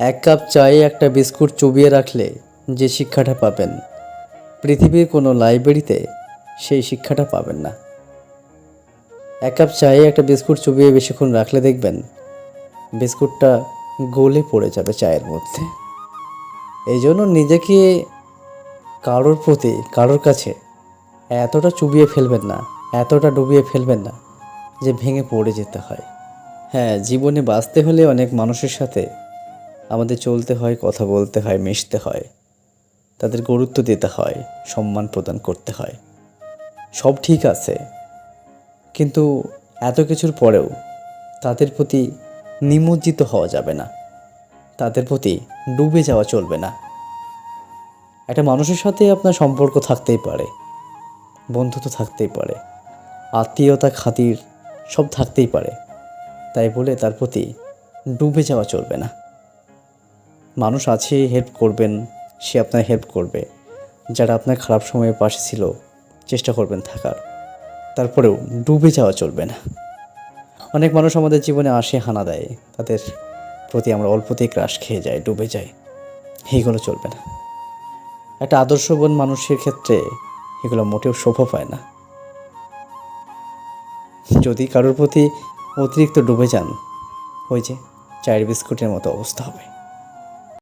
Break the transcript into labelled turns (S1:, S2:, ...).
S1: এক কাপ চায়ে একটা বিস্কুট চুবিয়ে রাখলে যে শিক্ষাটা পাবেন, পৃথিবীর কোনো লাইব্রেরিতে সেই শিক্ষাটা পাবেন না। এক কাপ চায়ে একটা বিস্কুট চুবিয়ে বেশিক্ষণ রাখলে দেখবেন বিস্কুটটা গলে পড়ে যাবে চায়ের মধ্যে। এই জন্য নিজেকে কারোর কাছে এতটা চুবিয়ে ফেলবেন না, এতটা ডুবিয়ে ফেলবেন না যে ভেঙে পড়ে যেতে হয়। হ্যাঁ, জীবনে বাঁচতে হলে অনেক মানুষের সাথে আমাদের চলতে হয়, কথা বলতে হয়, মিশতে হয়, তাদের গুরুত্ব দিতে হয়, সম্মান প্রদান করতে হয়। সব ঠিক আছে, কিন্তু এত কিছুর পরেও তাদের প্রতি নিমজ্জিত হওয়া যাবে না, তাদের প্রতি ডুবে যাওয়া চলবে না। একটা মানুষের সাথে আপনার সম্পর্ক থাকতেই পারে, বন্ধুত্ব থাকতেই পারে, আত্মীয়তা খাতির সব থাকতেই পারে, তাই বলে তার প্রতি ডুবে যাওয়া চলবে না। মানুষ আছে, হেল্প করবেন, সে আপনার হেল্প করবে। যারা আপনার খারাপ সময়ে পাশে ছিল চেষ্টা করবেন থাকার, তারপরেও ডুবে যাওয়া চলবে না। অনেক মানুষ আমাদের জীবনে আসে, হানা দেয়, তাদের প্রতি আমরা অল্পতেই ক্রাশ খেয়ে যাই, ডুবে যাই। এইগুলো চলবে না। একটা আদর্শবান মানুষের ক্ষেত্রে এগুলো মোটেও শোভা পায় না। যদি কারোর প্রতি অতিরিক্ত ডুবে যান, ওই যে চায়ের বিস্কুটের মতো অবস্থা হবে।